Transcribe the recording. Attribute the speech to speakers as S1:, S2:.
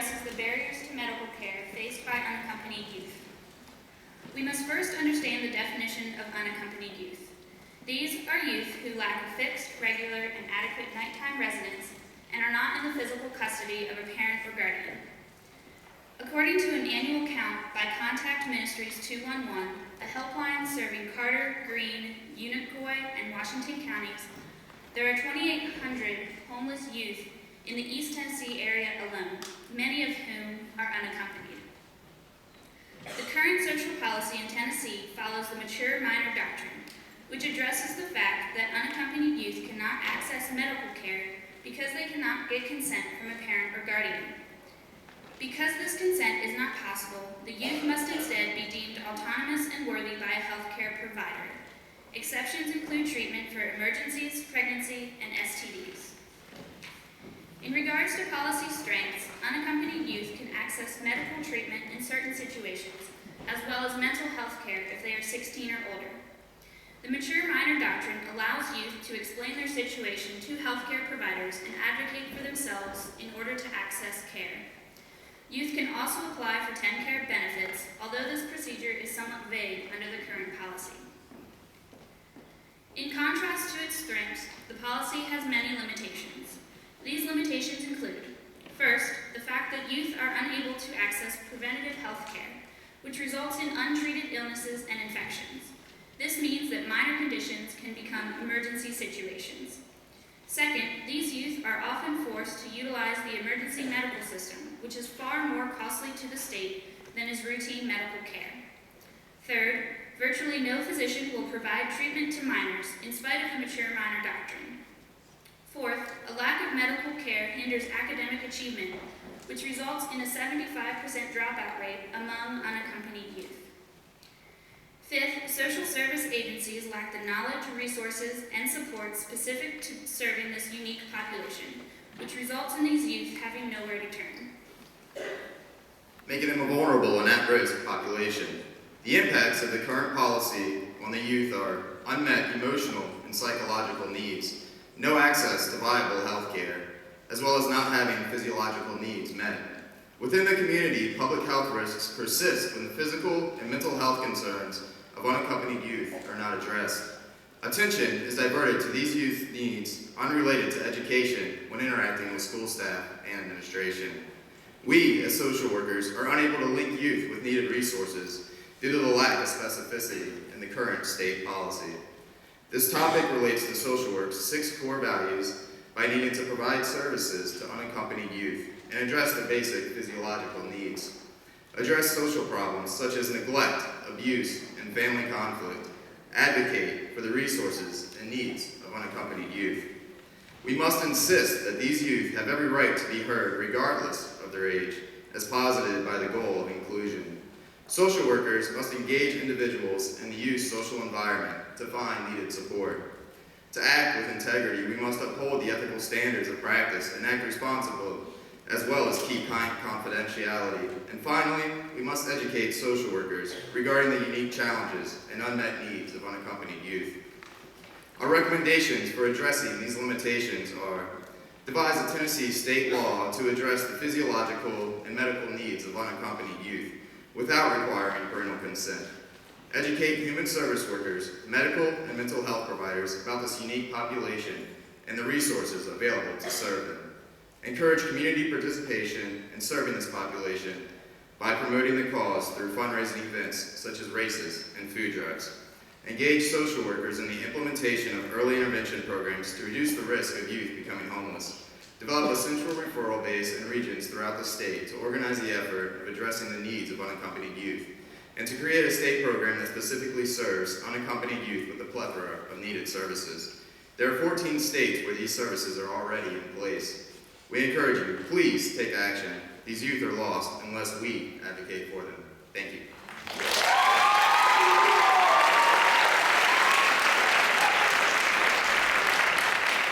S1: addresses the barriers to medical care faced by unaccompanied youth. We must first understand the definition of unaccompanied youth. These are youth who lack a fixed, regular, and adequate nighttime residence and are not in the physical custody of a parent or guardian. According to an annual count by Contact Ministries 211, a helpline serving Carter, Greene, Unicoi, and Washington counties, there are 2,800 homeless youth in the East Tennessee area alone, many of whom are unaccompanied. The current social policy in Tennessee follows the mature minor doctrine, which addresses the fact that unaccompanied youth cannot access medical care because they cannot get consent from a parent or guardian. Because this consent is not possible, the youth must instead be deemed autonomous and worthy by a healthcare provider. Exceptions include treatment for emergencies, pregnancy, and STDs. In regards to policy strengths, unaccompanied youth can access medical treatment in certain situations, as well as mental health care if they are 16 or older. The mature minor doctrine allows youth to explain their situation to healthcare providers and advocate for themselves in order to access care. Youth can also apply for TennCare benefits, although this procedure is somewhat vague under the current policy. In contrast to its strengths, the policy has many limitations. These limitations include, first, the fact that youth are unable to access preventative health care, which results in untreated illnesses and infections. This means that minor conditions can become emergency situations. Second, these youth are often forced to utilize the emergency medical system, which is far more costly to the state than is routine medical care. Third, virtually no physician will provide treatment to minors in spite of the mature minor doctrine. Fourth, a lack of medical care hinders academic achievement, which results in a 75% dropout rate among unaccompanied youth. Fifth, social service agencies lack the knowledge, resources, and support specific to serving this unique population, which results in these youth having nowhere to turn.
S2: Making them a vulnerable and at-risk population. The impacts of the current policy on the youth are unmet emotional and psychological needs, no access to viable health care, as well as not having physiological needs met. Within the community, public health risks persist when the physical and mental health concerns of unaccompanied youth are not addressed. Attention is diverted to these youth needs unrelated to education when interacting with school staff and administration. We, as social workers, are unable to link youth with needed resources due to the lack of specificity in the current state policy. This topic relates to social work's 6 core values by needing to provide services to unaccompanied youth and address the basic physiological needs. Address social problems such as neglect, abuse, and family conflict. Advocate for the resources and needs of unaccompanied youth. We must insist that these youth have every right to be heard regardless of their age, as posited by the goal of inclusion. Social workers must engage individuals in the youth's social environment to find needed support. To act with integrity, we must uphold the ethical standards of practice and act responsibly, as well as keep confidentiality. And finally, we must educate social workers regarding the unique challenges and unmet needs of unaccompanied youth. Our recommendations for addressing these limitations are: devise a Tennessee state law to address the physiological and medical needs of unaccompanied youth without requiring parental consent. Educate human service workers, medical and mental health providers about this unique population and the resources available to serve them. Encourage community participation in serving this population by promoting the cause through fundraising events such as races and food drives. Engage social workers in the implementation of early intervention programs to reduce the risk of youth becoming homeless. Develop a central referral base in regions throughout the state to organize the effort of addressing the needs of unaccompanied youth, and to create a state program that specifically serves unaccompanied youth with a plethora of needed services. There are 14 states where these services are already in place. We encourage you, please take action. These youth are lost unless we advocate for them. Thank you.